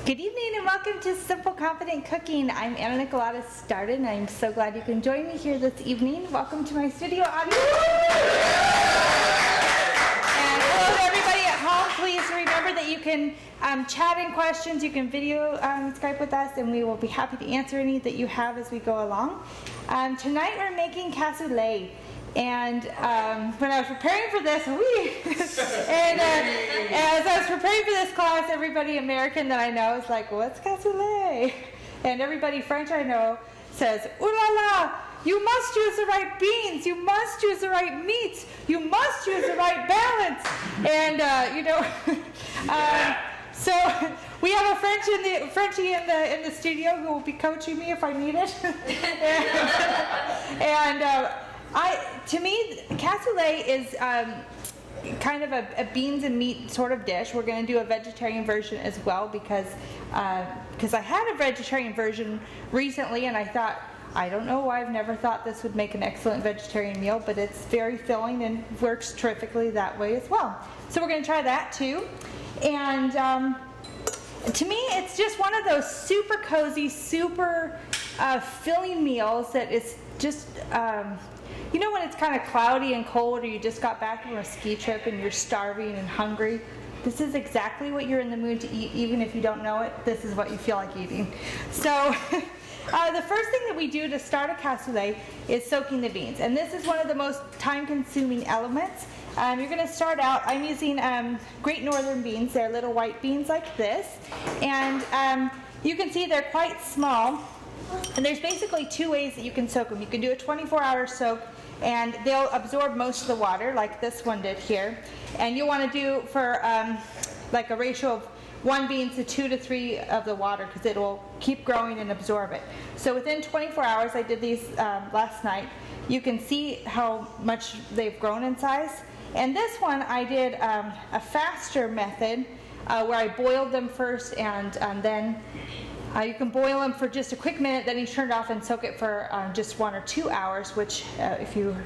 Good evening and welcome to Simple Confident Cooking. I'm Anna Nicolata Starden and I'm so glad you can join me here this evening. Welcome to my studio audience. And hello to everybody at home. Please remember that you can chat in questions, you can video Skype with us, and we will be happy to answer any that you have as we go along. Tonight we're making cassoulet. And when I was preparing for this, as I was preparing for this class, everybody American that I know is like, what's cassoulet? And everybody French I know says, ooh la la, you must use the right beans, you must use the right meats, you must use the right balance. And, so we have a Frenchie in the studio who will be coaching me if I need it. To me, cassoulet is kind of a beans and meat sort of dish. We're going to do a vegetarian version as well because I had a vegetarian version recently and I thought, I don't know why I've never thought this would make an excellent vegetarian meal, but it's very filling and works terrifically that way as well. So we're going to try that too. And to me, it's just one of those super cozy, super filling meals that is just... you know when it's kind of cloudy and cold or you just got back from a ski trip and you're starving and hungry? This is exactly what you're in the mood to eat, even if you don't know it. This is what you feel like eating. So the first thing that we do to start a cassoulet is soaking the beans. And this is one of the most time-consuming elements. You're going to start out, I'm using Great Northern beans. They're little white beans like this. And you can see they're quite small. And there's basically two ways that you can soak them. You can do a 24-hour soak, and they'll absorb most of the water, like this one did here. And you'll want to do for like a ratio of 1 bean to 2 to 3 of the water, because it will keep growing and absorb it. So within 24 hours, I did these last night. You can see how much they've grown in size. And this one, I did a faster method where I boiled them first, and then you can boil them for just a quick minute, then you turn it off and soak it for just 1 or 2 hours, which if you're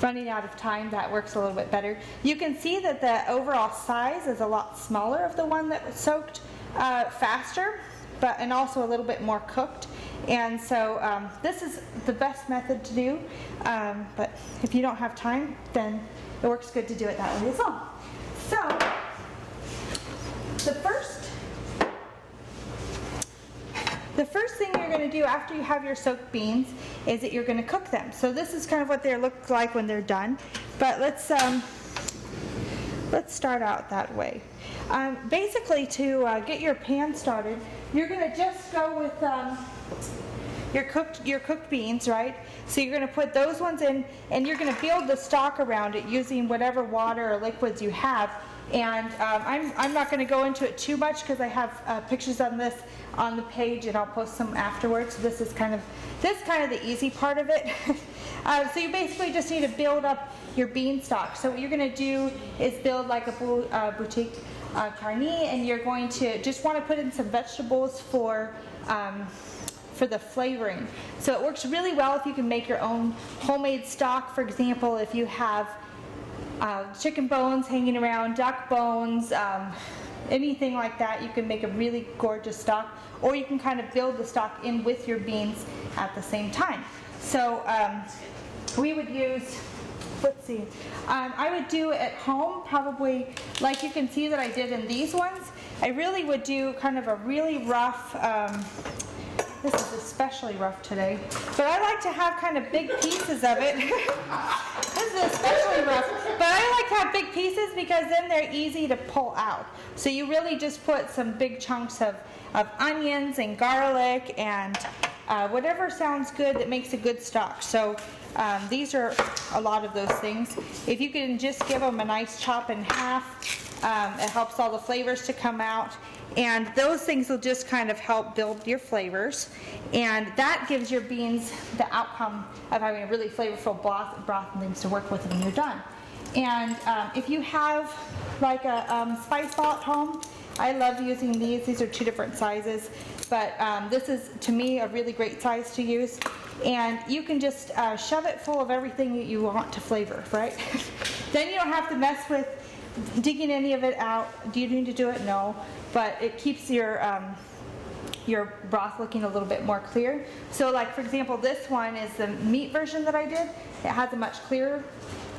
running out of time, that works a little bit better. You can see that the overall size is a lot smaller of the one that was soaked faster, and also a little bit more cooked. And so this is the best method to do, but if you don't have time, then it works good to do it that way as well. So the first thing you're going to do after you have your soaked beans is that you're going to cook them. So this is kind of what they look like when they're done. But let's start out that way. Basically, to get your pan started, you're going to just go with your cooked beans, right? So you're going to put those ones in, and you're going to build the stock around it using whatever water or liquids you have. And I'm not going to go into it too much because I have pictures on this on the page, and I'll post some afterwards. So this is kind of the easy part of it. So you basically just need to build up your bean stock. So what you're going to do is build like a boutique carne, and you're going to just want to put in some vegetables for the flavoring. So it works really well if you can make your own homemade stock. For example, if you have chicken bones hanging around, duck bones, anything like that, you can make a really gorgeous stock, or you can kind of build the stock in with your beans at the same time. So we would use, I would do at home probably, like you can see that I did in these ones, I really would do kind of a really rough, this is especially rough today, but I like to have kind of big pieces of it. This is especially rough, but I like to have big pieces because then they're easy to pull out. So you really just put some big chunks of onions and garlic and whatever sounds good that makes a good stock. So these are a lot of those things. If you can just give them a nice chop in half, it helps all the flavors to come out. And those things will just kind of help build your flavors. And that gives your beans the outcome of having a really flavorful broth and things to work with when you're done. And if you have like a spice ball at home, I love using these. These are 2 different sizes. But this is, to me, a really great size to use. And you can just shove it full of everything that you want to flavor, right? Then you don't have to mess with digging any of it out. Do you need to do it? No, but it keeps your broth looking a little bit more clear. So like for example, this one is the meat version that I did. It has a much clearer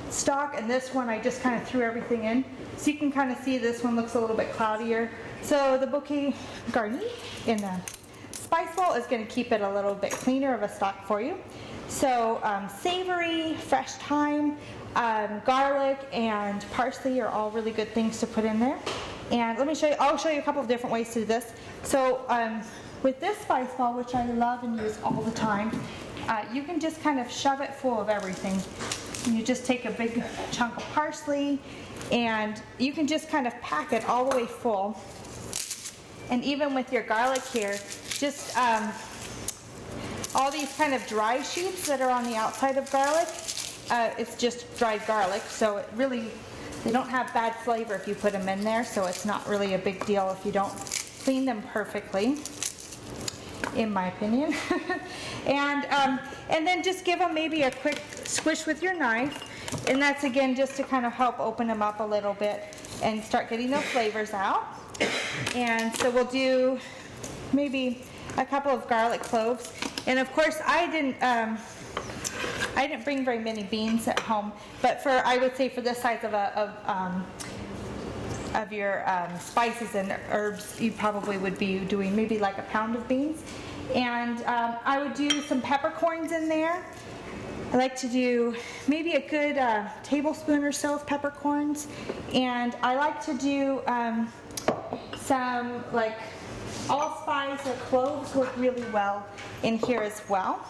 stock, and this one I just kind of threw everything in. So you can kind of see this one looks a little bit cloudier. So the bouquet garni in the spice bowl is going to keep it a little bit cleaner of a stock for you. So savory, fresh thyme, garlic, and parsley are all really good things to put in there. And let me show you, I'll show you a couple of different ways to do this. So with this spice ball, which I love and use all the time, you can just kind of shove it full of everything. You just take a big chunk of parsley, and you can just kind of pack it all the way full. And even with your garlic here, just all these kind of dry shoots that are on the outside of garlic, it's just dried garlic, so it really, they don't have bad flavor if you put them in there, so it's not really a big deal if you don't clean them perfectly, in my opinion. And then just give them maybe a quick squish with your knife, and that's again just to kind of help open them up a little bit and start getting those flavors out. And so we'll do maybe a couple of garlic cloves, and of course I didn't bring very many beans at home, but I would say for this size of your spices and herbs, you probably would be doing maybe like a pound of beans. And I would do some peppercorns in there. I like to do maybe a good tablespoon or so of peppercorns, and I like to do some like allspice or cloves work really well in here as well.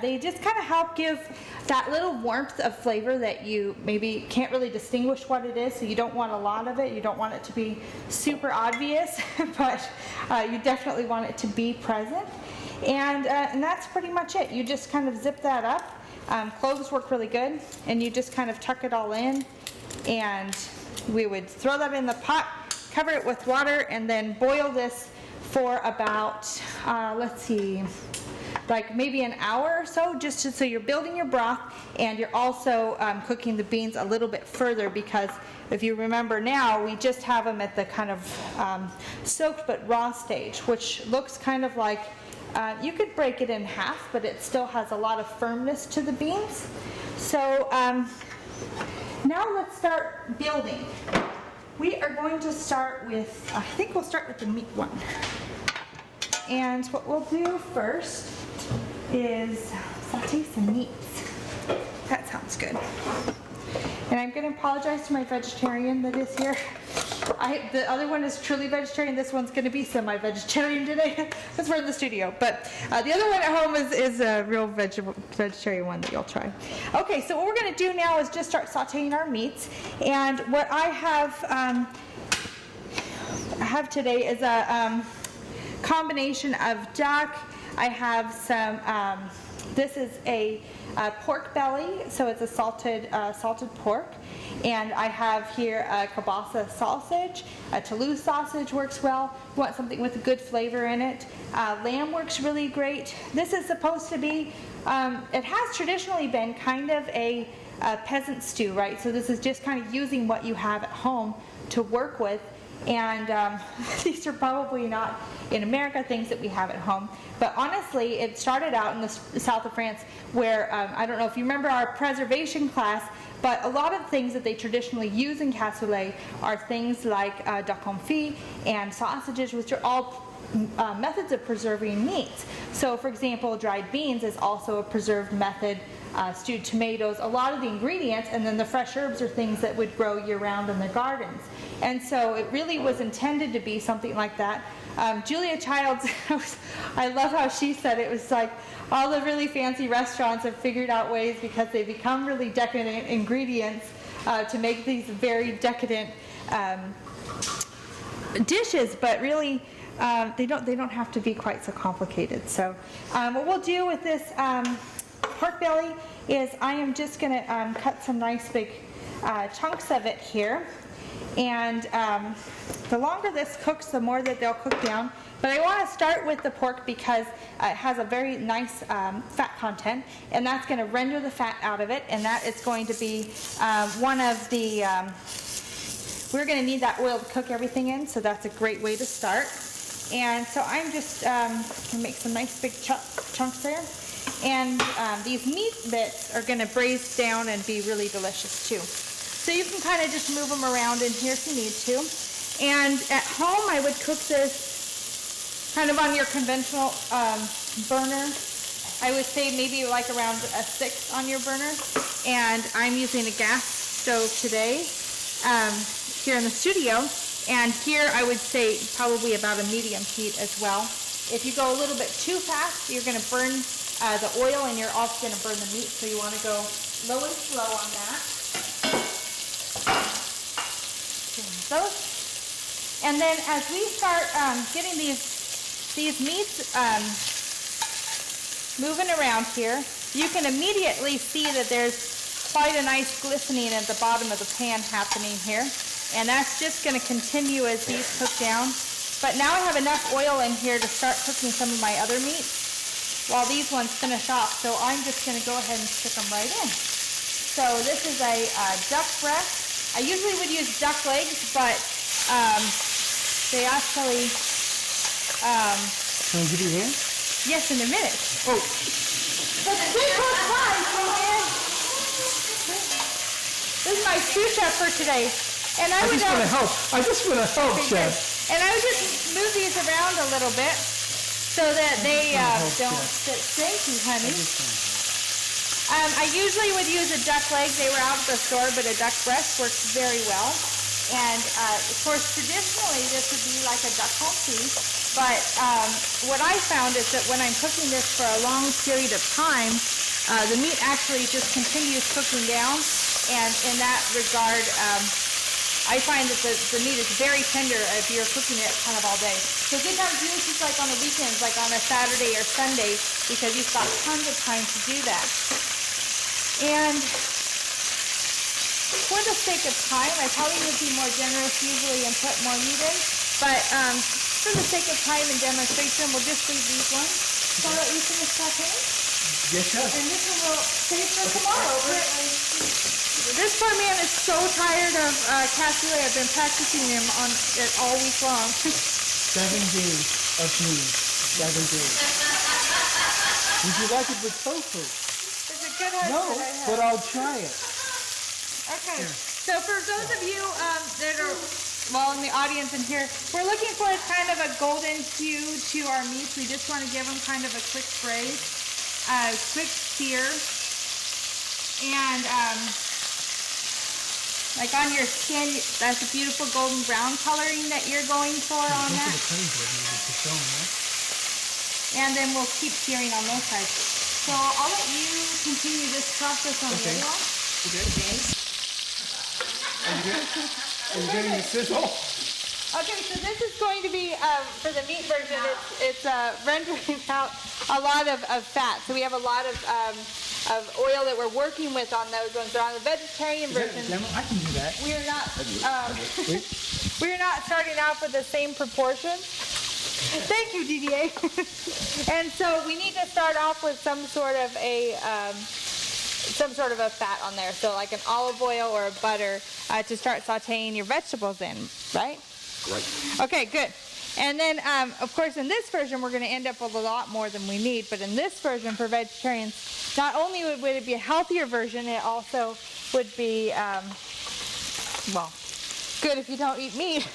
They just kind of help give that little warmth of flavor that you maybe can't really distinguish what it is, so you don't want a lot of it. You don't want it to be super obvious, but you definitely want it to be present. And that's pretty much it. You just kind of zip that up. Cloves work really good, and you just kind of tuck it all in, and we would throw that in the pot, cover it with water, and then boil this for about, let's see, like maybe an hour or so, so you're building your broth, and you're also cooking the beans a little bit further, because if you remember now, we just have them at the kind of soaked but raw stage, which looks kind of like, you could break it in half, but it still has a lot of firmness to the beans. So now let's start building. We are going to start with, I think we'll start with the meat one. And what we'll do first is saute some meats. That sounds good. And I'm going to apologize to my vegetarian that is here. The other one is truly vegetarian. This one's going to be semi-vegetarian today because we're in the studio. But the other one at home is a real vegetarian one that you'll try. Okay, so what we're going to do now is just start sauteing our meats. And what I have today is a combination of duck. I have some, this is a pork belly, so it's a salted pork. And I have here a kielbasa sausage. A Toulouse sausage works well. You want something with a good flavor in it. Lamb works really great. This is supposed to be, it has traditionally been kind of a peasant stew, right? So this is just kind of using what you have at home to work with. And these are probably not in America things that we have at home, but honestly it started out in the south of France where I don't know if you remember our preservation class, but a lot of things that they traditionally use in cassoulet are things like duck confit and sausages, which are all methods of preserving meats. So for example, dried beans is also a preserved method. Stewed tomatoes, a lot of the ingredients, and then the fresh herbs are things that would grow year-round in the gardens. And so it really was intended to be something like that. Julia Childs, I love how she said it was like all the really fancy restaurants have figured out ways, because they become really decadent ingredients to make these very decadent dishes, but really they don't have to be quite so complicated. So what we'll do with this pork belly is I am just going to cut some nice big chunks of it here, and the longer this cooks, the more that they'll cook down. But I want to start with the pork because it has a very nice fat content, and that's going to render the fat out of it, and that is going to be one of the we're going to need that oil to cook everything in, so that's a great way to start. And so I'm just going to make some nice big chunks there. And these meat bits are going to braise down and be really delicious too. So you can kind of just move them around in here if you need to. And at home I would cook this kind of on your conventional burner. I would say maybe like around a 6 on your burner. And I'm using a gas stove today here in the studio. And here I would say probably about a medium heat as well. If you go a little bit too fast, you're going to burn the oil and you're also going to burn the meat. So you want to go low and slow on that. So, and then as we start getting these meats moving around here, you can immediately see that there's quite a nice glistening at the bottom of the pan happening here. And that's just going to continue as these cook down. But now I have enough oil in here to start cooking some of my other meats while these ones finish off. So I'm just going to go ahead and stick them right in. So this is a duck breast. I usually would use duck legs, but they actually... Can I give you a hand? Yes, in a minute. Oh. But the big cook fries, man. This is my sous chef for today. And I just want to help. I just want to help, Chef. And I would just move these around a little bit so that they don't sit. Thank you, honey. I usually would use a duck leg. They were out at the store, but a duck breast works very well. And of course, traditionally, this would be like a duck confit. But what I found is that when I'm cooking this for a long period of time, the meat actually just continues cooking down. And in that regard, I find that the meat is very tender if you're cooking it kind of all day. So good time to use this like on the weekends, like on a Saturday or Sunday, because you've got tons of time to do that. And for the sake of time, I probably would be more generous usually and put more meat in, but for the sake of time and demonstration, we'll just leave these ones. So that we finish sauteing. Yes, Chef. And this one will save for tomorrow. This poor man is so tired of Cassoulet. I've been practicing him on it all week long. 7 days of me. 7 days. Would you like it with tofu? It's a good husband. No, but I'll try it. Okay. So for those of you that are, well, in the audience in here, we're looking for kind of a golden hue to our meats. We just want to give them kind of a quick braise, quick sear, and like on your skin, that's a beautiful golden brown coloring that you're going for on that. And then we'll keep searing on those sides. So I'll let you continue this process on the other one. Okay. Are you getting the sizzle? Okay, so this is going to be, for the meat version, it's rendering out a lot of fat. So we have a lot of oil that we're working with on those ones. But on the vegetarian version, I can do that. we are not we're not starting off with the same proportions. Thank you, DDA. And so we need to start off with some sort of a fat on there. So like an olive oil or a butter to start sauteing your vegetables in, right? Right. Okay, good. And then, of course, in this version, we're going to end up with a lot more than we need. But in this version for vegetarians, not only would it be a healthier version, it also would be, well, good if you don't eat meat.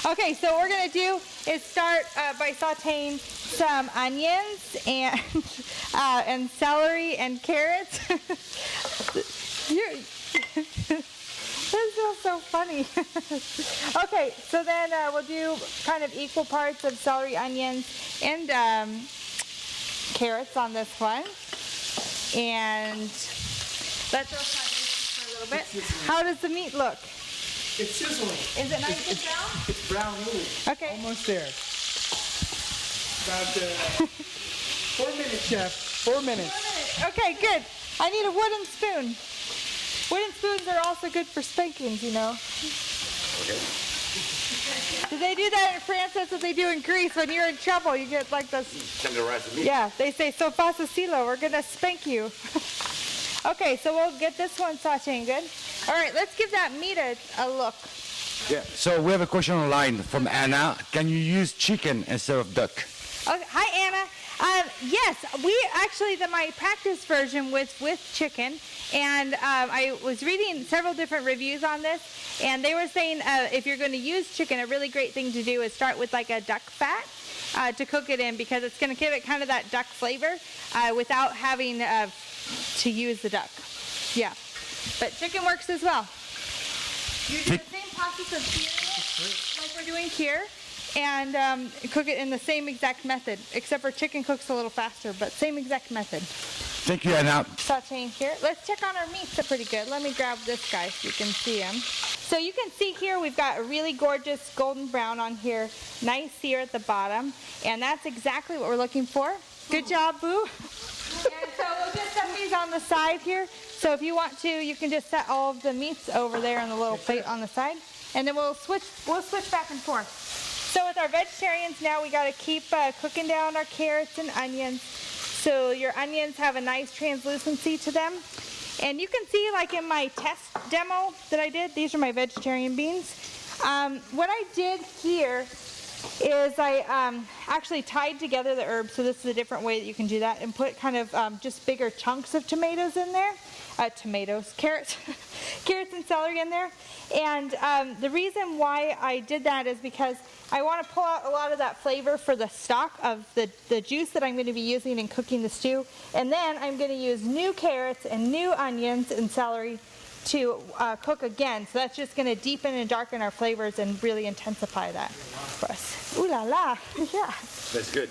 Okay, so what we're going to do is start by sauteing some onions and celery and carrots. This feels so funny. Okay, so then we'll do kind of equal parts of celery, onions, and carrots on this one. And let's roast on this for a little bit. How does the meat look? It's sizzling. Is it nice and brown? It's brown. Okay. Almost there. About 4 minutes, Chef. 4 minutes. 4 minutes. Okay, good. I need a wooden spoon. Wooden spoons are also good for spankings, you know. Okay. Do they do that in France? That's what they do in Greece. When you're in trouble, you get like this. Tenderize the meat. Yeah, they say, so facile, we're going to spank you. Okay, so we'll get this one sauteing good. All right, let's give that meat a look. Yeah. So we have a question online from Anna. Can you use chicken instead of duck? Okay. Hi, Anna. Yes, we actually, my practice version was with chicken, and I was reading several different reviews on this, and they were saying if you're going to use chicken, a really great thing to do is start with like a duck fat to cook it in, because it's going to give it kind of that duck flavor without having to use the duck. Yeah, but chicken works as well. You do the same process of searing it like we're doing here, and cook it in the same exact method, except for chicken cooks a little faster, but same exact method. Thank you, Anna. Sauteing here. Let's check on our meats. They're pretty good. Let me grab this guy so you can see him. So you can see here we've got a really gorgeous golden brown on here, nice sear at the bottom, and that's exactly what we're looking for. Good job, Boo. And so we'll just set these on the side here. So if you want to, you can just set all of the meats over there on the little plate on the side, and then we'll switch back and forth. So with our vegetarians now, we got to keep cooking down our carrots and onions. So your onions have a nice translucency to them. And you can see, like in my test demo that I did, these are my vegetarian beans. What I did here is I actually tied together the herbs, so this is a different way that you can do that, and put kind of just bigger chunks of tomatoes in there. Carrots, carrots and celery in there. And the reason why I did that is because I want to pull out a lot of that flavor for the stock of the juice that I'm going to be using in cooking the stew. And then I'm going to use new carrots and new onions and celery to cook again. So that's just going to deepen and darken our flavors and really intensify that for us. Ooh la la, yeah. That's good.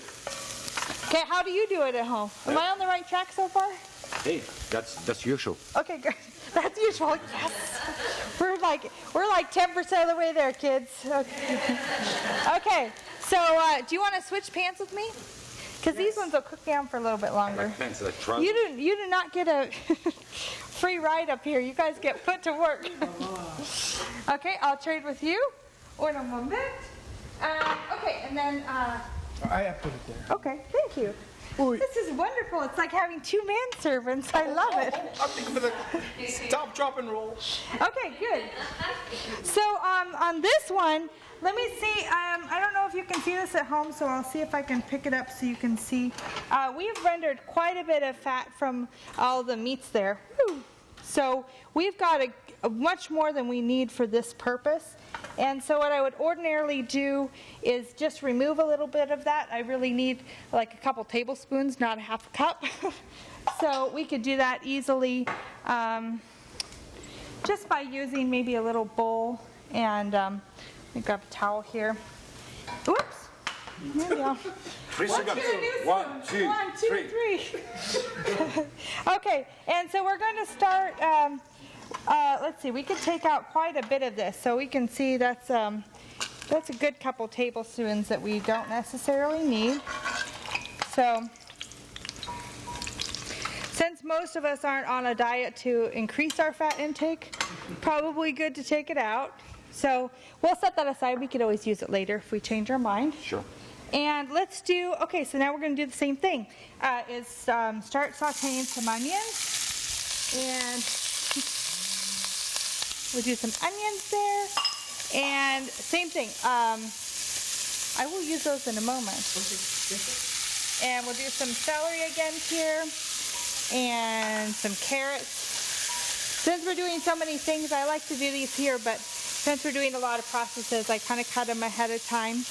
Okay, how do you do it at home? Am I on the right track so far? Hey, that's usual. Okay, good. That's usual. Yes. We're like 10% of the way there, kids. Okay. Okay. So, do you want to switch pans with me? Because these ones will cook down for a little bit longer. You do not get a free ride up here. You guys get put to work. Okay, I'll trade with you. Un moment. Okay, and then. I put it there. Okay, thank you. This is wonderful. It's like having two manservants. I love it. Stop, drop, and roll. Okay, good. So on this one, let me see. I don't know if you can see this at home, so I'll see if I can pick it up so you can see. We've rendered quite a bit of fat from all the meats there. Woo. So we've got a much more than we need for this purpose. And so what I would ordinarily do is just remove a little bit of that. I really need like a couple tablespoons, not a half a cup. So we could do that easily just by using maybe a little bowl. And let me grab a towel here. Oops. There we go. 3 seconds. 1, 2, 3. Okay, and so we're going to start. Let's see. We could take out quite a bit of this, so we can see that's a good couple tablespoons that we don't necessarily need. So, since most of us aren't on a diet to increase our fat intake, probably good to take it out. So we'll set that aside. We could always use it later if we change our mind. Sure. And let's do, okay, so now we're going to do the same thing. Start sauteing some onions. And we'll do some onions there. And same thing. I will use those in a moment. And we'll do some celery again here. And some carrots. Since we're doing so many things, I like to do these here, but since we're doing a lot of processes, I kind of cut them ahead of time.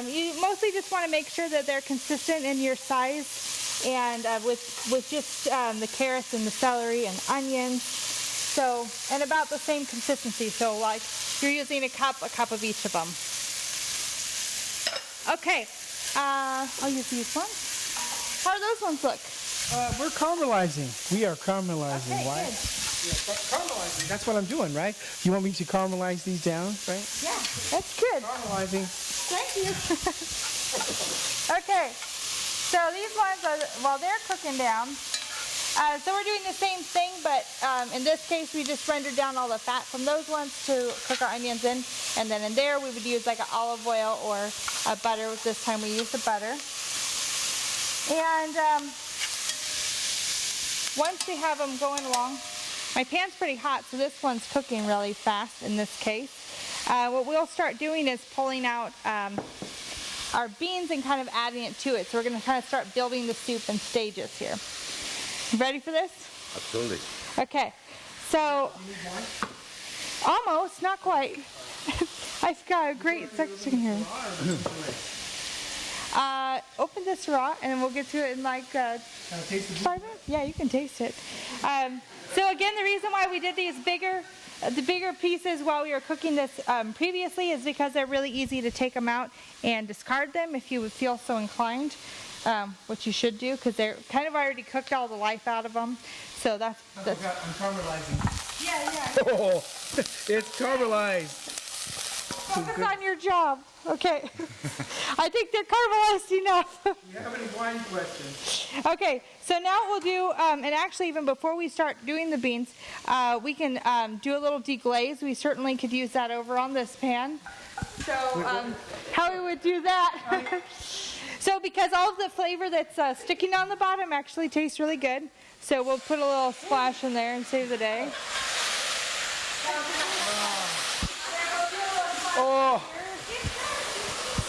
You mostly just want to make sure that they're consistent in your size, and with just the carrots and the celery and onions, so, and about the same consistency. So like you're using a cup of each of them. Okay, I'll use these ones. How do those ones look? We're caramelizing. We are caramelizing. Okay, Why? good. Yeah, caramelizing. That's what I'm doing, right? You want me to caramelize these down, right? Yeah, that's good. Caramelizing. Thank you. Okay, so these ones are, while they're cooking down, so we're doing the same thing, but in this case we just rendered down all the fat from those ones to cook our onions in, and then in there we would use like an olive oil or a butter. This time we use the butter. And once we have them going along, my pan's pretty hot, so this one's cooking really fast in this case. what we'll start doing is pulling out our beans and kind of adding it to it. So we're going to kind of start building the soup in stages here. Ready for this? Absolutely. Okay, so almost, not quite. I've got a great section here. Open this raw, and then we'll get to it in like 5 minutes. Yeah, you can taste it. So again, the reason why we did these the bigger pieces while we were cooking this previously is because they're really easy to take them out and discard them if you would feel so inclined, which you should do because they're kind of already cooked all the life out of them. So that's I'm caramelizing. yeah. Oh, it's caramelized. Focus on your job. Okay. I think they're caramelized enough. Do you have any wine questions? Okay, so now what we'll do, and actually even before we start doing the beans, we can do a little deglaze. We certainly could use that over on this pan. So how we would do that. So because all of the flavor that's sticking on the bottom actually tastes really good. So we'll put a little splash in there and save the day. Oh,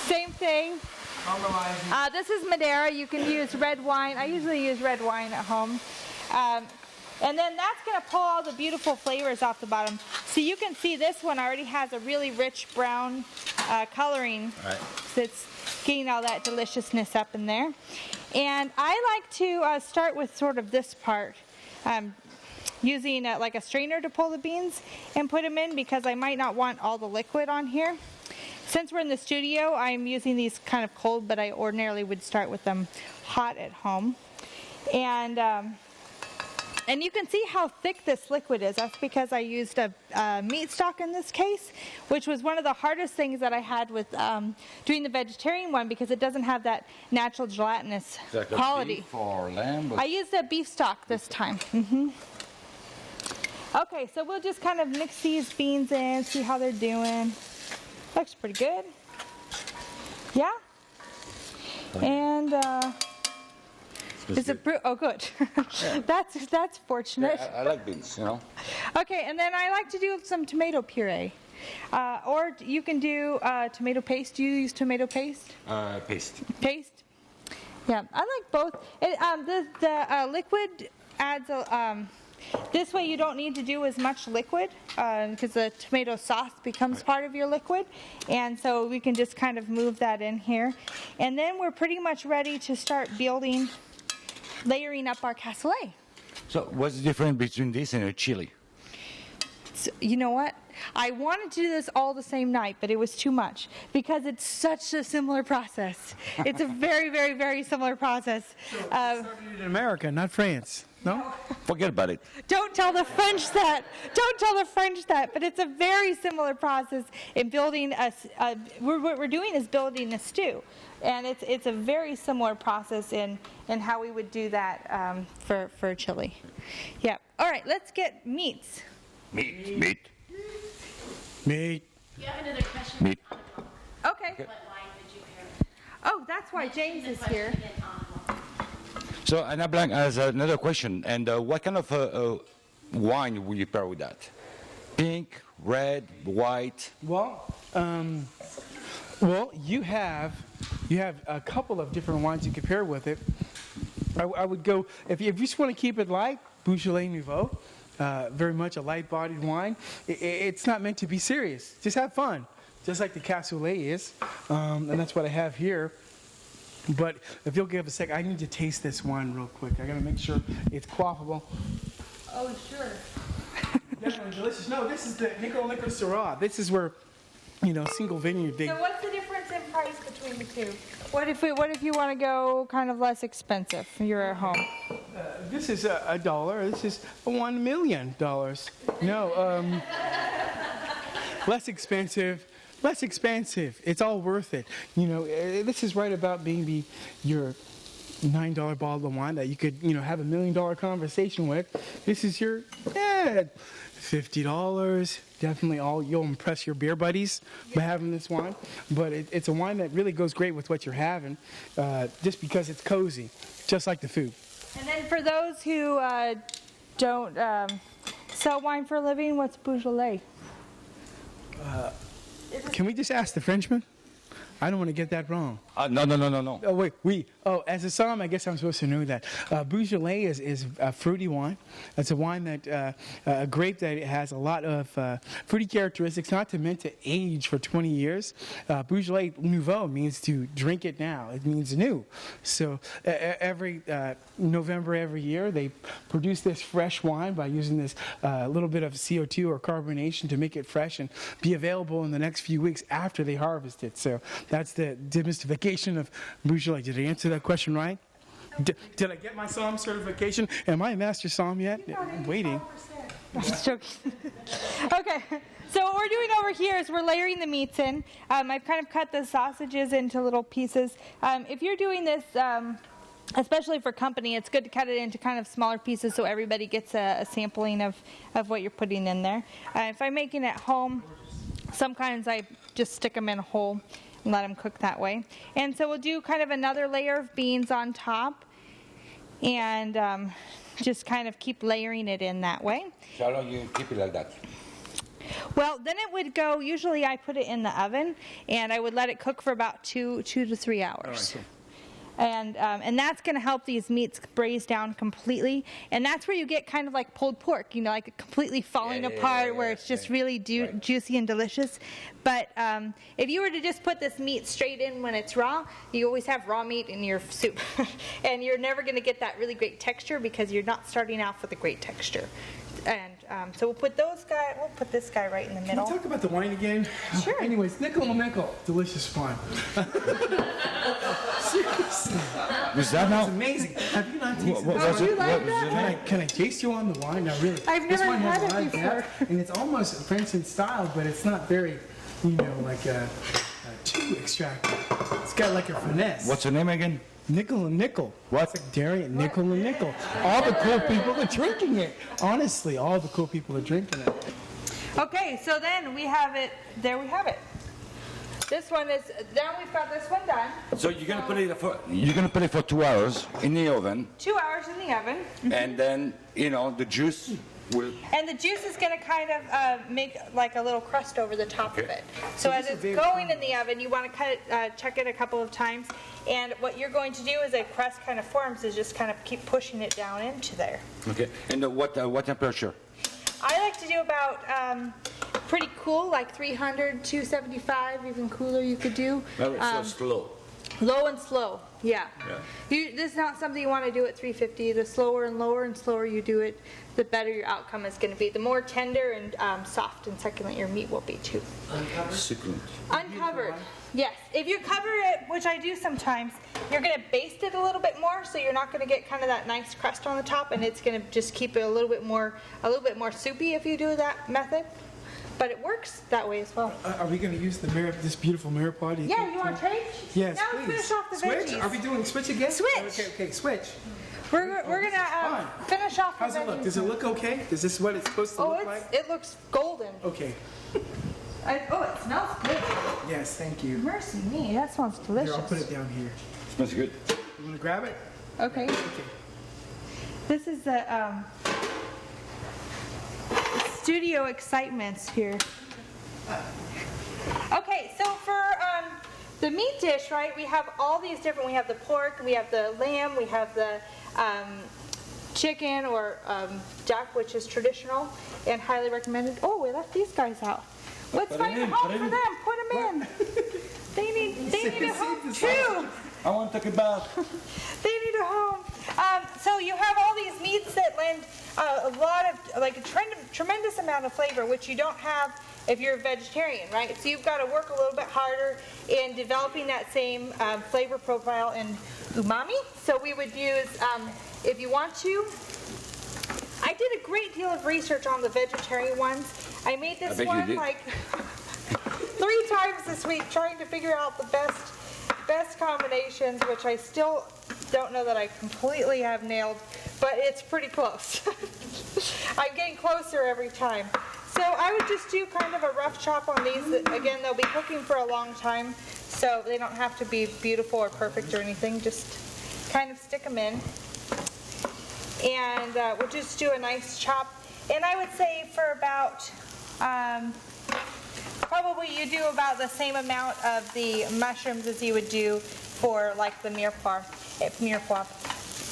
Same thing. caramelizing. This is Madeira. You can use red wine. I usually use red wine at home. And then that's going to pull all the beautiful flavors off the bottom. So you can see this one already has a really rich brown coloring. Right. So it's getting all that deliciousness up in there. And I like to start with sort of this part. Using like a strainer to pull the beans and put them in because I might not want all the liquid on here. Since we're in the studio, I'm using these kind of cold, but I ordinarily would start with them hot at home. And you can see how thick this liquid is. That's because I used a meat stock in this case, which was one of the hardest things that I had with doing the vegetarian one because it doesn't have that natural gelatinous quality. Beef or lamb? I used a beef stock this time. Okay, so we'll just kind of mix these beans in, see how they're doing. Looks pretty good. Yeah? And is it oh good. That's fortunate. I like beans, you know. Okay, and then I like to do some tomato puree. Or you can do tomato paste. Do you use tomato paste? Paste. Paste? Yeah, I like both. The liquid adds a... this way you don't need to do as much liquid because the tomato sauce becomes part of your liquid. And so we can just kind of move that in here. And then we're pretty much ready to start layering up our cassoulet. So what's the difference between this and a chili? So, you know what? I wanted to do this all the same night, but it was too much because it's such a similar process. It's a very, very, very similar process. So it started in America, not France. No? Forget about it. Don't tell the French that. Don't tell the French that. But it's a very similar process in building what we're doing is building a stew. And it's a very similar process in how we would do that for chili. Yeah. All right, let's get meats. Meat. Meat. You have another question? Meat. Okay. What wine did you pair? Oh, that's why James is here. So Anna Blanc has another question. And what kind of wine will you pair with that? Pink, red, white? Well, you have a couple of different wines you can pair with it. I would go if you just want to keep it light, Beaujolais Nouveau. Very much a light-bodied wine. It's not meant to be serious. Just have fun, just like the Cassoulet is, and that's what I have here. But if you'll give a sec, I need to taste this wine real quick. I gotta make sure it's quaffable. Oh, sure. Definitely delicious. No, this is the Nickel Liquor Syrah. This is where, single vineyard. So what's the difference in price between the two? What if you want to go kind of less expensive? You're at home. This is $1. This is $1 million. No, less expensive. Less expensive. It's all worth it. This is right about maybe your $9 bottle of wine that you could, have $1 million conversation with. This is your $50. Definitely you'll impress your beer buddies by having this wine. But it's a wine that really goes great with what you're having, just because it's cozy, just like the food. And then for those who don't sell wine for a living, what's Beaujolais? Can we just ask the Frenchman? I don't want to get that wrong. No. Oh, wait, oui. Oh, as a Somme, I guess I'm supposed to know that. Beaujolais is a fruity wine. It's a wine that, a grape that has a lot of fruity characteristics, not to meant to age for 20 years. Beaujolais Nouveau means to drink it now. It means new. So every November every year, they produce this fresh wine by using this little bit of CO2 or carbonation to make it fresh and be available in the next few weeks after they harvest it. So that's the demystification of Beaujolais. Did I answer that question right? Did I get my Somme certification? Am I a master Somme yet? I'm waiting. I'm just joking. Okay, so what we're doing over here is we're layering the meats in. I've kind of cut the sausages into little pieces. If you're doing this, especially for company, it's good to cut it into kind of smaller pieces so everybody gets a sampling of what you're putting in there. If I'm making it at home, sometimes I just stick them in a hole and let them cook that way. And so we'll do kind of another layer of beans on top and just kind of keep layering it in that way. So how long you keep it like that? Well, then it would go, usually I put it in the oven and I would let it cook for about 2 to 3 hours. All right, And that's going to help these meats braise down completely. And that's where you get kind of like pulled pork, you know, like completely falling apart where it's just really juicy and delicious. But if you were to just put this meat straight in when it's raw, you always have raw meat in your soup. And you're never going to get that really great texture because you're not starting off with a great texture. And so we'll put this guy right in the Can middle. we talk about the wine again? Sure. Anyways, nickel. Delicious wine. Seriously. Was that It's now? amazing. Have you not tasted What this was wine? it? What was it? Can I taste you on the wine? Now, really. I've This never wine has had a lot it of before. depth, and it's almost French in style, but it's not very, like too extractive. It's got like a finesse. What's the name again? Nickel and nickel. What? It's like dairy and nickel and nickel. All the cool people are drinking it. Honestly, all the cool people are drinking it. Okay, so then we have it, there we have it. This one is, now we've got this one done. So you're gonna put it for 2 hours in the oven, 2 hours in the oven. and then the juice will. And the juice is going to kind of make like a little crust over the top of Okay. it. So as this is it's very going in the oven, you want to check it a couple of times. And what you're going to do as a crust kind of forms is just kind of keep pushing it down into there. Okay. And what temperature? I like to do about pretty cool, like 300, 275, even cooler you could do. Very slow. Low and slow, yeah. Yeah. This is not something you want to do at 350. The slower and lower and slower you do it, the better your outcome is going to be. The more tender and soft and succulent your meat will be too. Succulent. Uncovered, yes. If you cover it, which I do sometimes, you're going to baste it a little bit more, so you're not going to get kind of that nice crust on the top, and it's going to just keep it a little bit more soupy if you do that method. But it works that way as well. Are we going to use this beautiful mirror pod? Yeah, you want to trade? Yes, now please. Now let's finish off the Switch? veggies. Are we doing switch again? Switch. Okay, switch. We're going to fun. finish off the How's veggies. it look? Does it look okay? Is this what it's supposed to look like? It looks golden. Okay. It smells good. Yes, thank you. Mercy me, that smells delicious. Here, I'll put it down here. Smells good. You want to grab it? Okay. Okay. This is the studio excitements here. Okay, so for the meat dish, right, we have all these different, we have the pork, we have the lamb, we have the chicken or duck, which is traditional and highly recommended. Oh, we left these guys out. Let's find a home for them. Put them in. They need a home too. I want to talk about. They need a home. So you have all these meats that lend a lot of, like a tremendous amount of flavor, which you don't have if you're a vegetarian, right? So you've got to work a little bit harder in developing that same flavor profile and umami. So we would use, if you want to, I did a great deal of research on the vegetarian ones. I made this one like 3 times this week trying to figure out the best combinations, which I still don't know that I completely have nailed, but it's pretty close. I'm getting closer every time. So I would just do kind of a rough chop on these. Again, they'll be cooking for a long time, so they don't have to be beautiful or perfect or anything. Just kind of stick them in. And we'll just do a nice chop. And I would say for about probably you do about the same amount of the mushrooms as you would do for like the mirepoix.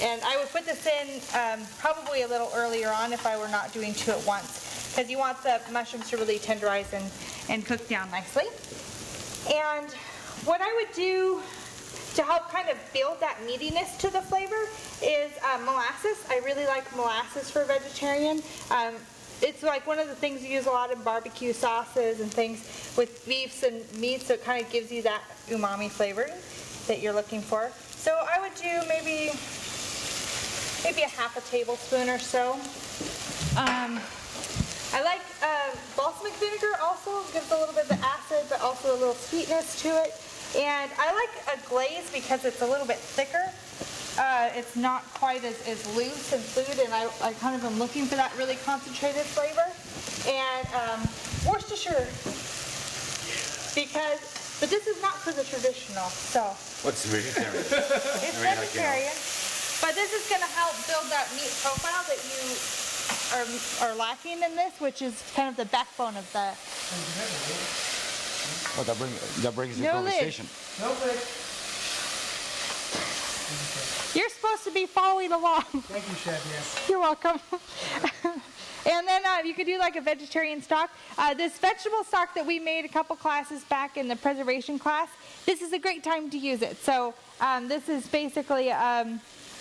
And I would put this in probably a little earlier on if I were not doing two at once, because you want the mushrooms to really tenderize and cook down nicely. And what I would do to help kind of build that meatiness to the flavor is molasses. I really like molasses for a vegetarian. It's like one of the things you use a lot in barbecue sauces and things with beefs and meats, so it kind of gives you that umami flavor that you're looking for. So I would do maybe a half a tablespoon or so. I like balsamic vinegar also, gives a little bit of the acid, but also a little sweetness to it. And I like a glaze because it's a little bit thicker. It's not quite as loose and fluid, and I kind of am looking for that really concentrated flavor. And Worcestershire, but this is not for the traditional, so. What's vegetarian? It's vegetarian, but this is gonna help build that meat profile that you are lacking in this, which is kind of the backbone of the. Oh, that brings the No lid. conversation. No lid. You're supposed to be following along. Thank you, Chef, yes. You're welcome. And then you could do like a vegetarian stock. This vegetable stock that we made a couple classes back in the preservation class, this is a great time to use it. So this is basically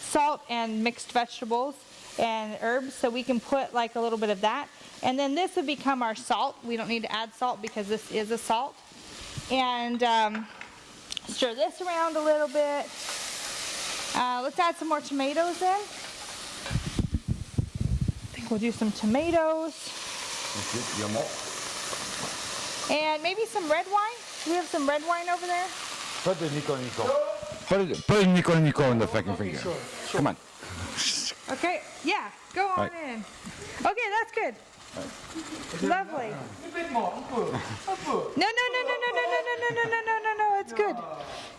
salt and mixed vegetables and herbs, so we can put like a little bit of that. And then this would become our salt. We don't need to add salt because this is a salt. And stir this around a little bit. Let's add some more tomatoes in. I think we'll do some tomatoes. And maybe some red wine. Do we have some red wine over there? Put the Nico. Put Nico in the fucking finger. Sure. Come on. Okay, yeah, go on Right. in. Okay, that's good. Lovely. A bit more. No, it's good.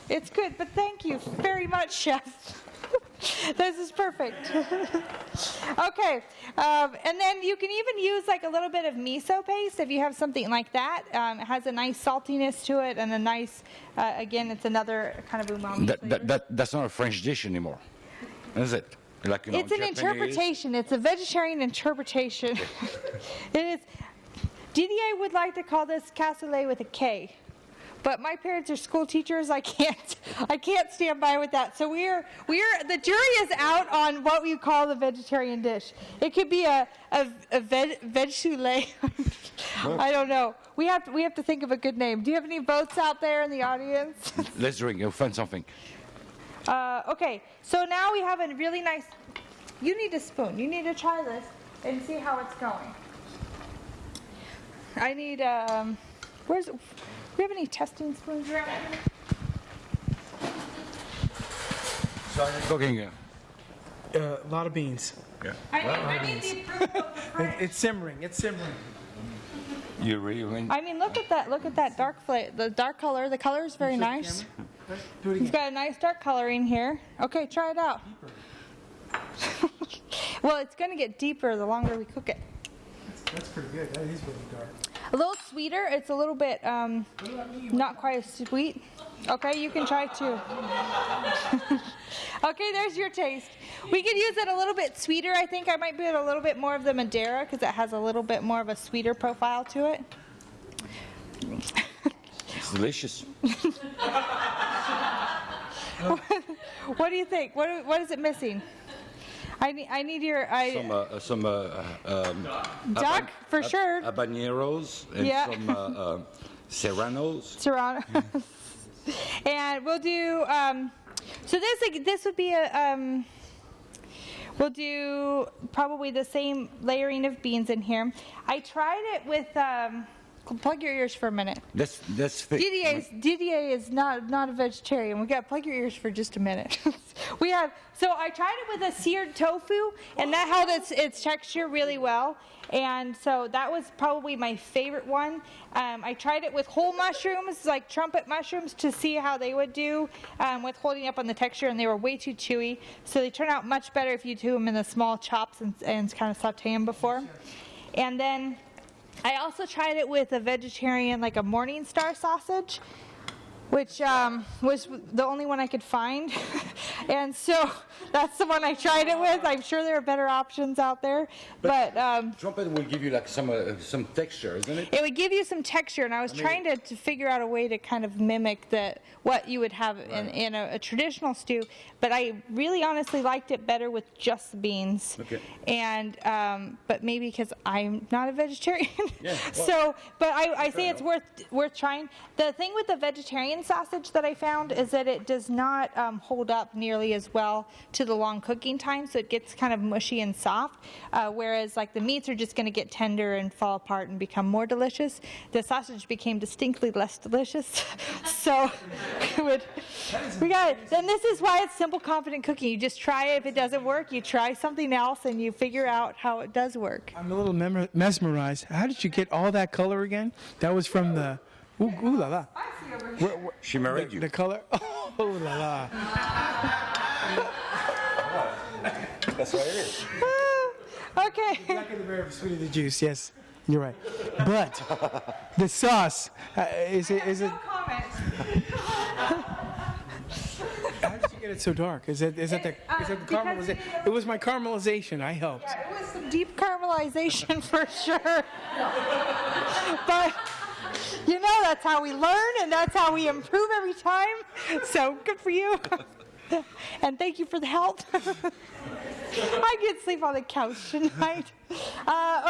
It's good, but thank you very much, Chef. This is perfect. Okay, and then you can even use like a little bit of miso paste if you have something like that. It has a nice saltiness to it and a nice, again, it's another kind of umami flavor. That's not a French dish anymore, is it? Like, It's an Japanese. interpretation. It's a vegetarian interpretation. It is. Didier would like to call this cassoulet with a K, but my parents are school teachers. I can't stand by with that. So the jury is out on what we call the vegetarian dish. It could be a veg-soulet. I don't know. We have to think of a good name. Do you have any votes out there in the audience? Let's drink. We'll find something. Okay, so now we have a really nice, you need a spoon. You need to try this and see how it's going. I need, do we have any testing spoons around here? So you're cooking. A lot of beans. Yeah. I need the approval of the French. It's simmering. You really win. I mean, look at that the dark color. The color is very nice. Do it It's again. got a nice dark coloring here. Okay, try it out. Well, it's going to get deeper the longer we cook it. That's pretty good. That is really dark. A little sweeter. It's a little bit not quite as sweet. Okay, you can try too. Okay, there's your taste. We could use it a little bit sweeter. I think I might put a little bit more of the Madeira because it has a little bit more of a sweeter profile to it. It's delicious. What do you think? What is it missing? I need your Some duck for sure. habaneros and Yeah. some serranos. Serrano. And we'll do. So this would be a. We'll do probably the same layering of beans in here. I tried it with. Plug your ears for a minute. That's thick. Didier is not a vegetarian. We got to plug your ears for just a minute. So I tried it with a seared tofu, and that held its texture really well. And so that was probably my favorite one. I tried it with whole mushrooms, like trumpet mushrooms, to see how they would do with holding up on the texture, and they were way too chewy. So they turn out much better if you do them in the small chops and kind of saute them before. And then I also tried it with a vegetarian, like a Morningstar sausage, which was the only one I could find. And so that's the one I tried it with. I'm sure there are better options out there. But Trumpet will give you like some texture, isn't it? it would give you some texture, and I was trying to figure out a way to kind of mimic what you would have in a traditional stew. But I really honestly liked it better with just the beans. Okay. And but maybe because I'm not a vegetarian. Yeah, So, but I say it's worth trying. The thing with the vegetarian sausage that I found is that it does not hold up nearly as well to the long cooking time, so it gets kind of mushy and soft. Whereas like the meats are just going to get tender and fall apart and become more delicious. The sausage became distinctly less delicious. So we got it. Then this is why it's simple, confident cooking. You just try it. If it doesn't work, you try something else and you figure out how it does work. I'm a little mesmerized. How did you get all that color again? That was from the... Ooh la la. She married you. The color... Oh la la. That's what it is. Okay. Black of the berry, sweet of the juice. Yes, you're right. But the sauce is it? No comment. How did you get it so dark? Is that the caramelization? It was my caramelization. I helped. Yeah, it was some deep caramelization for sure. But you know, that's how we learn and that's how we improve every time. So good for you. And thank you for the help. I get sleep on the couch tonight.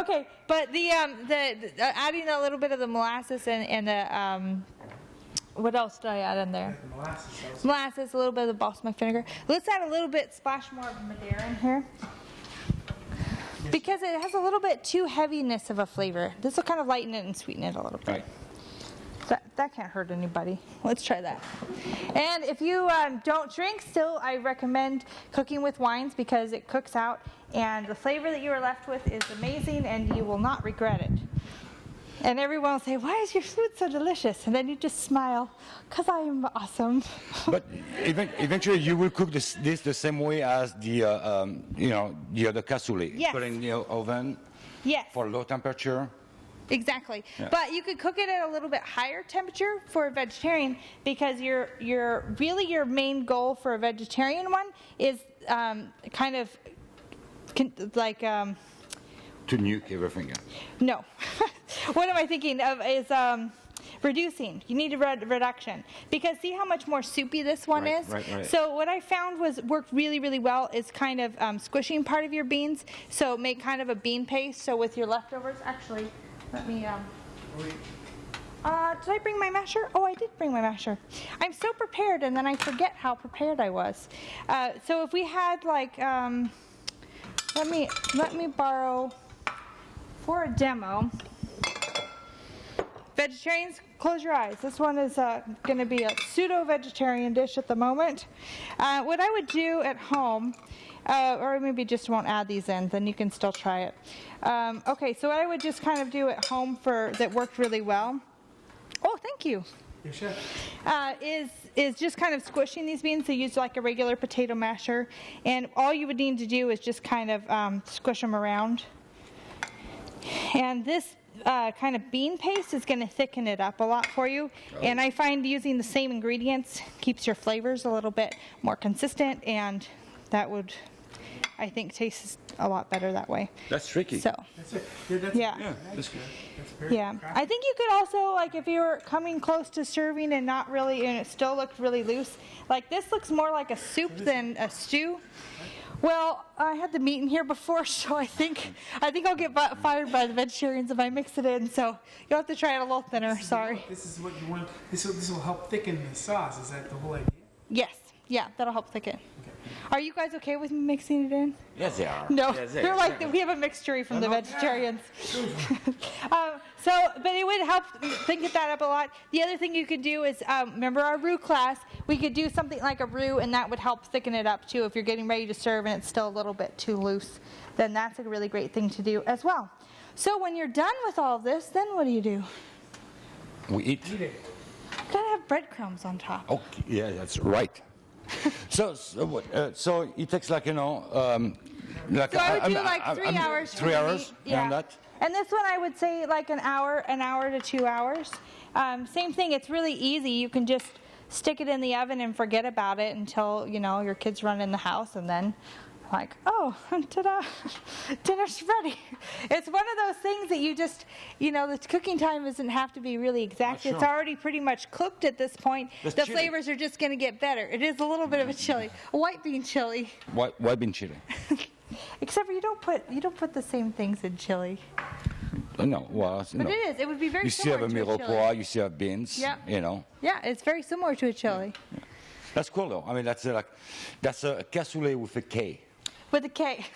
Okay, but the adding a little bit of the molasses and the what else did I add in there? Molasses, a little bit of the balsamic vinegar. Let's add a little bit, splash more of Madeira in here. Because it has a little bit too heaviness of a flavor. This will kind of lighten it and sweeten it a little bit. Right. That can't hurt anybody. Let's try that. And if you don't drink, still I recommend cooking with wines because it cooks out and the flavor that you are left with is amazing and you will not regret it. And everyone will say, why is your food so delicious? And then you just smile, because I am awesome. But eventually you will cook this the same way as the other cassoulet. Yes. Put in the oven Yes. for low temperature. Exactly. Yeah. But you could cook it at a little bit higher temperature for a vegetarian because your main goal for a vegetarian one is To nuke everything. no. What am I thinking of is reducing. You need a reduction because see how much more soupy this one is? Right. So what I found worked really, really well is kind of squishing part of your beans. So make kind of a bean paste. So with your leftovers, actually, let me... did I bring my masher? Oh, I did bring my masher. I'm so prepared, and then I forget how prepared I was. So if we had like, let me borrow for a demo. Vegetarians, close your eyes. This one is going to be a pseudo-vegetarian dish at the moment. What I would do at home, or maybe just won't add these in, then you can still try it. Okay, so what I would just kind of do at home that worked really well. Oh, thank you. Is just kind of squishing these beans. So use like a regular potato masher, and all you would need to do is just kind of squish them around. And this kind of bean paste is going to thicken it up a lot for you. Oh. And I find using the same ingredients keeps your flavors a little bit more consistent, and that would, I think, taste a lot better that way. That's tricky. So, yeah. That's good. Yeah, I think you could also, like, if you're coming close to serving and not really, and it still looked really loose, like this looks more like a soup than a stew. Well, I had the meat in here before, so I think I'll get fired by the vegetarians if I mix it in. So you'll have to try it a little thinner. Sorry. This is what you want. This will help thicken the sauce. Is that the whole idea? Yes. Yeah, that'll help thicken. Okay. Are you guys okay with me mixing it in? Yes, they are. No, yes, they're like we have a mixture from the vegetarians. But it would help thicken that up a lot. The other thing you could do is remember our roux class. We could do something like a roux, and that would help thicken it up too. If you're getting ready to serve and it's still a little bit too loose, then that's a really great thing to do as well. So when you're done with all this, then what do? We eat. Gotta have breadcrumbs on top. Oh, yeah, that's right. So it takes like So I would do like 3 hours. 3 hours Yeah. on that. And this one I would say like an hour to 2 hours. Same thing, it's really easy. You can just stick it in the oven and forget about it until, you know, your kids run in the house, and then like, oh, ta-da, dinner's ready. It's one of those things that you just, you know, the cooking time doesn't have to be really exact. Sure. It's already pretty much cooked at this point. That's the chili. flavors are just going to get better. It is a little bit of a chili, a white bean chili. White bean chili. Except for you don't put the same things in chili. No, well, But it is. It would be very You still similar have a to a chili. mirepoix, you still have beans, Yeah. you know. Yeah, it's very similar to a chili. That's cool though. I mean, that's a cassoulet with a K. With a K.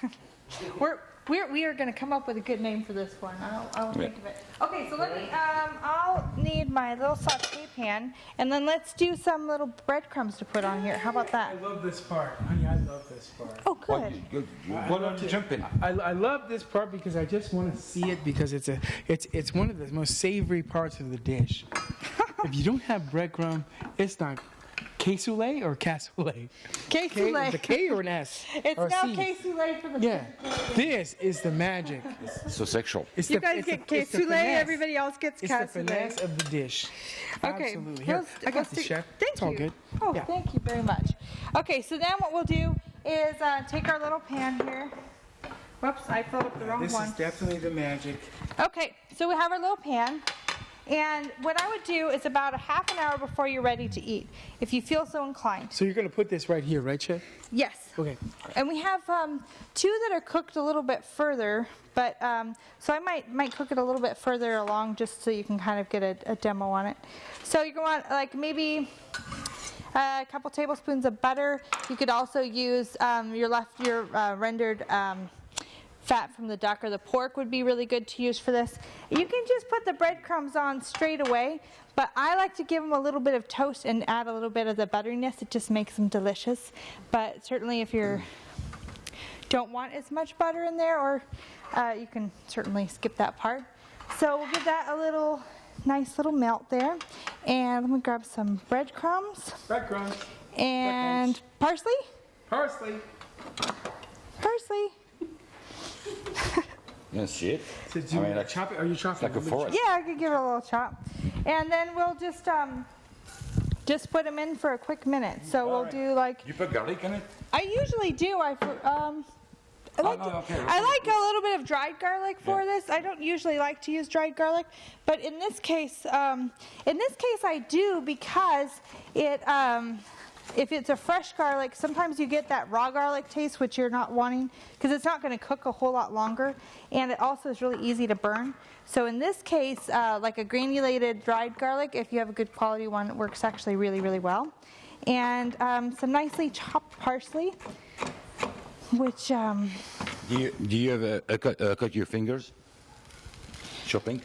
We are going to come up with a good name for this one. I'll think of it. Okay, so let me. I'll need my little saute pan, and then let's do some little breadcrumbs to put on here. How about that? I love this part. Honey, I love this part. Oh, good. Why don't you jump in? I love this part because I just want to see it because it's one of the most savory parts of the dish. If you don't have breadcrumb, it's not cassoulet or cassoulet. Cassoulet. The K or an S? It's or a now C? cassoulet for the. Yeah. This is the magic. So sexual. It's You the- guys it's get the- it's the cassoulet. finesse. Everybody else gets It's the finesse cassoulet. of the dish. Okay. Absolutely. Here, I got this, chef. Thank It's all you. good. Oh, Yeah. thank you very much. Okay, so then what we'll do is take our little pan here. Whoops, I filled up the wrong This one. is definitely the magic. Okay, so we have our little pan, and what I would do is about a half an hour before you're ready to eat, if you feel so inclined. So you're going to put this right here, right, chef? Yes. Okay. And we have two that are cooked a little bit further, but so I might cook it a little bit further along just so you can kind of get a demo on it. So you're going to want like maybe a couple tablespoons of butter. You could also use your rendered fat from the duck or the pork would be really good to use for this. You can just put the breadcrumbs on straight away, but I like to give them a little bit of toast and add a little bit of the butteriness. It just makes them delicious. But certainly if you don't want as much butter in there, or you can certainly skip that part. So we'll give that a nice little melt there. And let me grab some breadcrumbs Breadcrumbs. and parsley. Parsley. Parsley. You don't see it? So do I mean, you like, chop it? Are you chopping like a it? forest. Yeah, I could give it a little chop. And then we'll just put them in for a quick minute. So we'll right. do like, You put garlic in it? I usually do. I like, no, okay. I like a little bit of dried garlic for this. I don't usually like to use dried garlic, but in this case I do, because it, if it's a fresh garlic, sometimes you get that raw garlic taste, which you're not wanting, because it's not going to cook a whole lot longer, and it also is really easy to burn. So in this case, like a granulated dried garlic, if you have a good quality one, it works actually really, really well. And some nicely chopped parsley, which... Do you have cut your fingers? Chopping?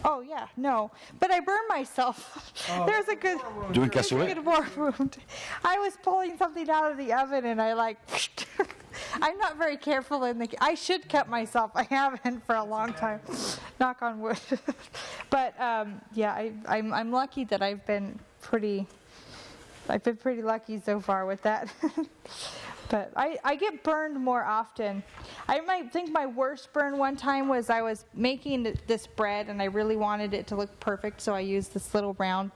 Oh, yeah, no. But I burned myself. There's a good... Doing there's a cassoulet? good war wound. I was pulling something out of the oven, and I like... I'm not very careful in the... I should cut myself. I haven't for a long time. Knock on wood. But, yeah, I'm lucky that I've been pretty lucky so far with that. But I get burned more often. I might think my worst burn one time was I was making this bread and I really wanted it to look perfect, so I used this little round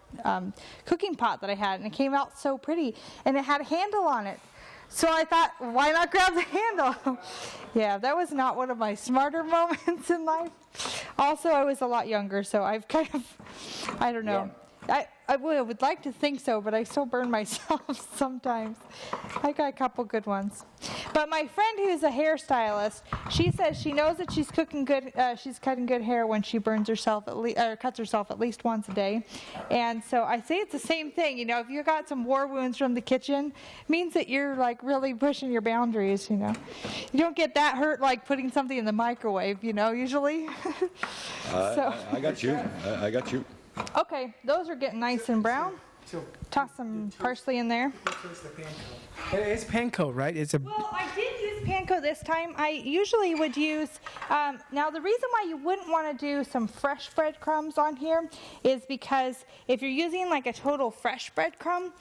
cooking pot that I had, and it came out so pretty, and it had a handle on it. So I thought, why not grab the handle? Yeah, that was not one of my smarter moments in life. Also, I was a lot younger, so I've kind of, I don't know. I would like to think so, but I still burn myself sometimes. I got a couple good ones. But my friend who's a hairstylist, she says she knows that she's cutting good hair when she burns herself or cuts herself at least once a day. And so I say it's the same thing. You know, if you got some war wounds from the kitchen, it means that you're like really pushing your boundaries. You know, you don't get that hurt like putting something in the microwave. You know, usually. So. I got you. I got you. Okay, those are getting nice and brown. So, Toss some parsley in there. it's panko, right? It's a. Well, I did use panko this time. I usually would use, now the reason why you wouldn't want to do some fresh breadcrumbs on here is because if you're using like a total fresh breadcrumb,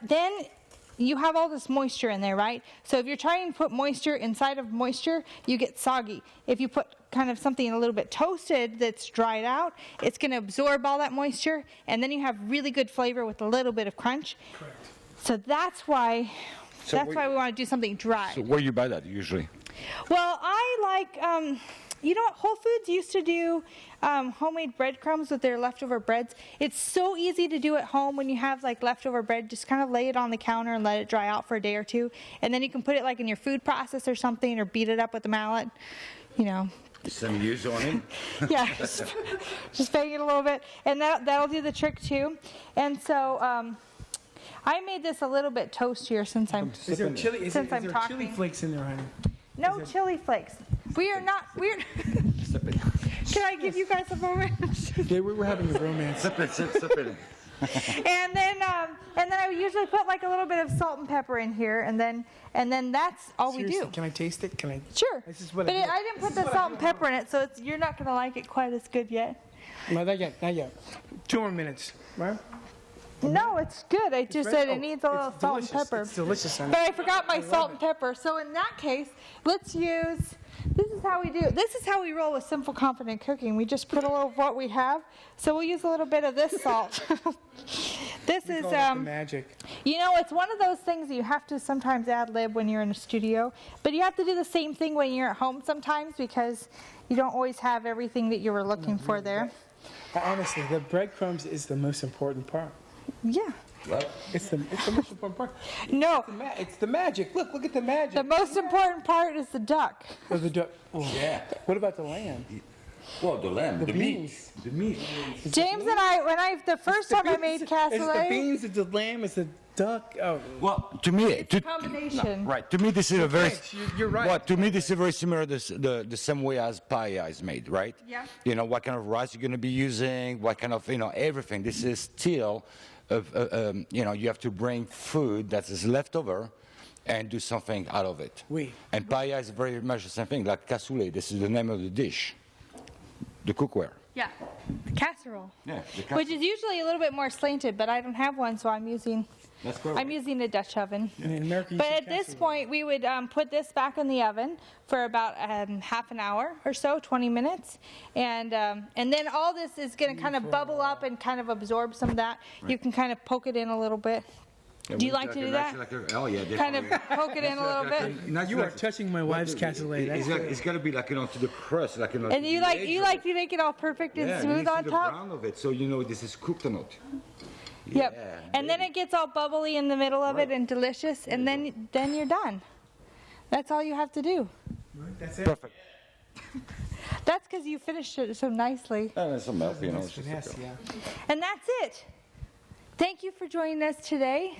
then you have all this moisture in there, right? So if you're trying to put moisture inside of moisture, you get soggy. If you put kind of something a little bit toasted that's dried out, it's going to absorb all that moisture, and then you have really good flavor with a little bit of crunch. Correct. So that's why we want to do something dry. So where you buy that usually? Well, I like, you know what, Whole Foods used to do homemade breadcrumbs with their leftover breads. It's so easy to do at home when you have like leftover bread. Just kind of lay it on the counter and let it dry out for a day or two. And then you can put it like in your food processor or something, or beat it up with a mallet, you know. Some use on it? Yeah, just bang it a little bit. And that'll do the trick too. And so I made this a little bit toastier since I'm Is there chili? Is there chili talking. flakes in there, honey? No chili flakes. We're Can I give you guys a moment? Yeah, we're having a romance. Sip it. And then I would usually put like a little bit of salt and pepper in here, and then that's all Seriously, we do. Can I taste it? Can I? Sure. This is what But I do. I didn't put the salt and pepper in it, so you're not going to like it quite as good yet. No, not yet. Not yet. 2 more minutes, right? No, it's good. I just said it needs a little It's salt and delicious. pepper. It's delicious, honey. But I forgot my salt and pepper. So in that case, let's use, this is how we do it. This is how we roll with Simple Confident Cooking. We just put a little of what we have. So we'll use a little bit of this salt. This is, Call that the magic. you know, it's one of those things that you have to sometimes ad-lib when you're in a studio. But you have to do the same thing when you're at home sometimes, because you don't always have everything that you were looking for there. Honestly, the breadcrumbs is the most important part. Yeah. It's the most important part. No, It's the magic. Look at the magic. the most important part is the duck. Oh, the duck. Oh. Yeah. What about the lamb? Well, the lamb, the meat. beans. The meat. James and I, the first time I made It's the cassoulet, beans, it's the lamb, it's the duck. Oh. Well, to me, it's a combination. right. To me, this is a very. Thanks, you're right. Well, to me, this is very similar to the same way as paella is made, right? Yeah. You know what kind of rice you're going to be using, what kind of everything. This is still, you have to bring food that is left over, and do something out of it. Oui. And paella is very much the same thing. Like cassoulet, this is the name of the dish, the cookware. Yeah, the casserole. Yeah, the Which is usually a little bit more slanted, but I don't have one, so I'm using a Dutch oven. And in America, you But say at this casserole. point, we would put this back in the oven for about half an hour or so, 20 minutes. And then all this is going to kind of bubble up and kind of absorb some of that. You can kind of poke it in a little bit. Do you like to do that? Oh yeah, Kind of poke it in a little bit. You are touching my wife's cassoulet. It's got to be like to the crust, like And you like to make it all perfect and smooth on the top? brown of it, so this is cooked or not. Yep. Yeah, And then it gets all bubbly in the middle of it and delicious, and then you're done. That's all you have to do. That's it. Perfect. That's because you finished it so nicely. And some milk, it's just Finesse, yeah. And that's it. Thank you for joining us today.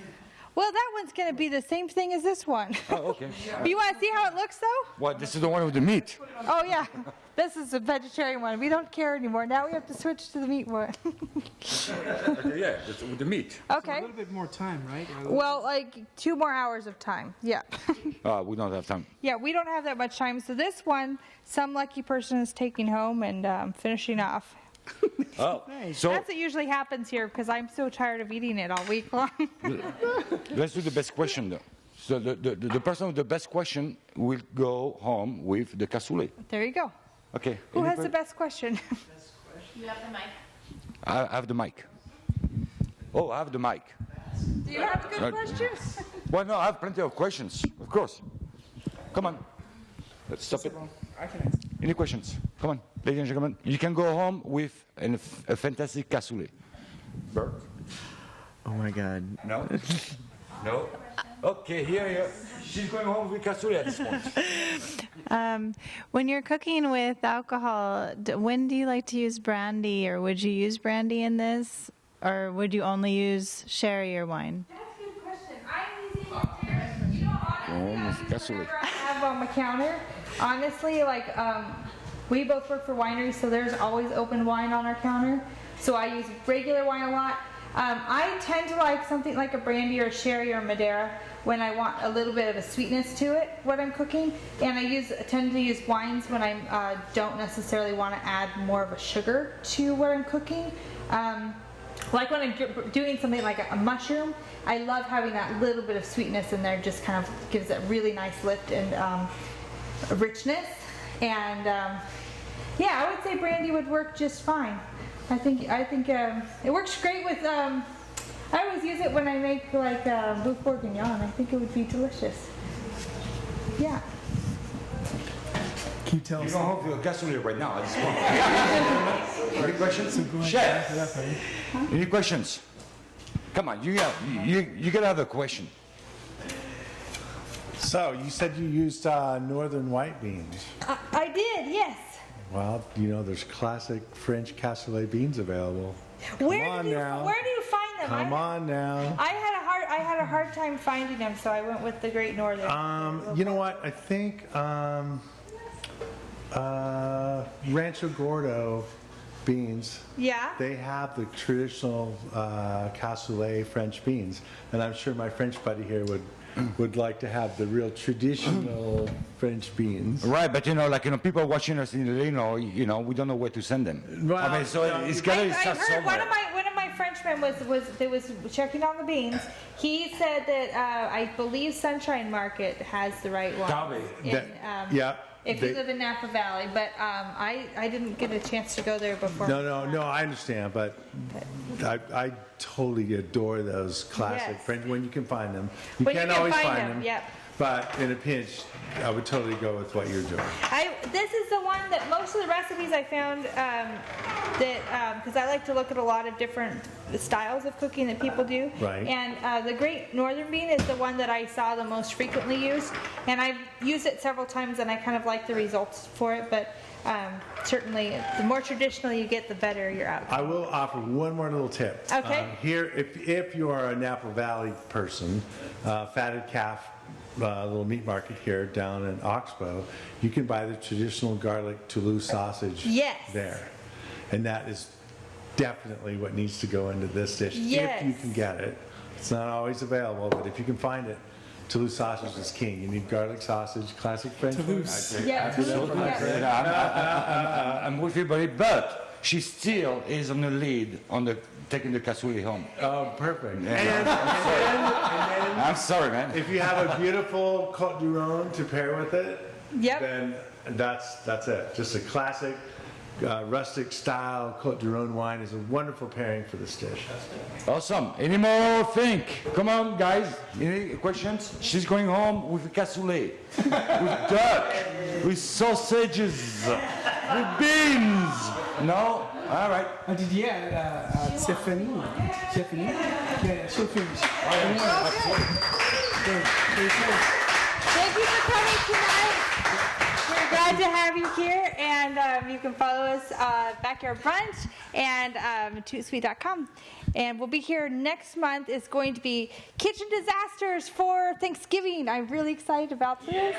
Well, that one's going to be the same thing as this one. Oh, okay. You want to see how it looks, though? What? This is the one with the meat. Oh, yeah. This is the vegetarian one. We don't care anymore. Now we have to switch to the meat one. Yeah, with the meat. A Okay. little bit more time, right? Well, like 2 more hours of time. Yeah. We don't have time. Yeah, we don't have that much time. So this one, some lucky person is taking home and finishing off. Oh, so That's what usually happens here because I'm so tired of eating it all week long. let's do the best question, though. So the person with the best question will go home with the cassoulet. There you go. Okay. Who has the best question? You have the mic. I have the mic. Oh, I have the mic. Do you have good Right. questions? Well, no, I have plenty of questions, of course. Come on. Let's stop it. I can answer. Any questions? Come on, ladies and gentlemen. You can go home with a fantastic cassoulet. Bert? Oh my God. No? No? Okay, here. She's going home with cassoulet at this point. When you're cooking with alcohol, when do you like to use brandy, or would you use brandy in this, or would you only use sherry or wine? That's a good question. I'm using Madeira. You know, honestly, cassoulet. whenever I have on my counter, honestly, like, we both work for wineries, so there's always open wine on our counter. So I use regular wine a lot. I tend to like something like a brandy or a sherry or Madeira when I want a little bit of a sweetness to it, what I'm cooking. And I tend to use wines when I don't necessarily want to add more of a sugar to what I'm cooking. like when I'm doing something like a mushroom, I love having that little bit of sweetness in there. Just kind of gives it really nice lift and richness. And yeah, I would say brandy would work just fine. I think it works great with. I always use it when I make like beef bourguignon. I think it would be delicious. Yeah. Can you tell You us? don't have your Cassoulet right now. I just want. Any questions? Chef, any questions? Come on, you gotta have a question. So, you said you used northern white beans. I did, yes. Well, you know, there's classic French cassoulet beans available. Where on do you now. find them? Come on now. I had a hard time finding them, so I went with the Great Northern. You know what? I think Rancho Gordo beans. Yeah. They have the traditional cassoulet French beans, and I'm sure my French buddy here would like to have the real traditional French beans. Right, but people watching us in Illinois, we don't know where to send them. Well, I mean, so it's gotta I start heard one somewhere. of my Frenchmen was checking on the beans. He said that I believe Sunshine Market has the right one. Probably. Yeah. If you live in Napa Valley, but I didn't get a chance to go there before. No, I understand, but I totally adore those classic Yes. French when you can find them. You When you can't can always find find them, them. yep. But in a pinch, I would totally go with what you're doing. This is the one that most of the recipes I found because I like to look at a lot of different styles of cooking that people do. Right. And the Great Northern Bean is the one that I saw the most frequently used, and I've used it several times, and I kind of like the results for it. But certainly, the more traditional you get, the better your outcome. I will offer one more little tip. Okay. Here, if you are a Napa Valley person, Fatted Calf, little meat market here down in Oxbow, you can buy the traditional garlic Toulouse sausage Yes. there. And that is definitely what needs to go into this dish Yes. if you can get it. It's not always available, but if you can find it, Toulouse sausage is king. You need garlic sausage, classic French food. Toulouse. Yeah, Absolutely. yeah. I'm with you, buddy, but she still is on the lead on taking the cassoulet home. Oh, perfect. And then I'm sorry, man. if you have a beautiful Côte du Rhône to pair with it, Yep. then that's it. Just a classic rustic style Côte du Rhône wine is a wonderful pairing for this dish. Awesome. Any more think? Come on, guys. Any questions? She's going home with a cassoulet, with duck, with sausages, with beans. No? All right. Tiffany. Yeah, she'll finish. Thank you for coming tonight. We're glad to have you here, and you can follow us Backyard Brunch and ToutSuite.com. And we'll be here next month. It's going to be kitchen disasters for Thanksgiving. I'm really excited about this.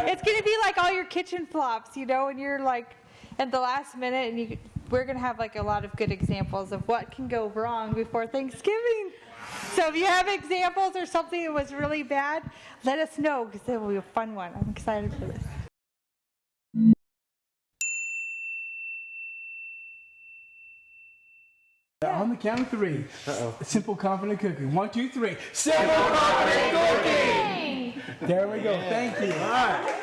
It's going to be like all your kitchen flops, and you're like at the last minute, and we're going to have like a lot of good examples of what can go wrong before Thanksgiving. So if you have examples or something that was really bad, let us know, because it will be a fun one. I'm excited for this. On the count of three. Simple, confident cooking. 1, 2, 3. Simple, confident cooking! There we go. Thank you. All right.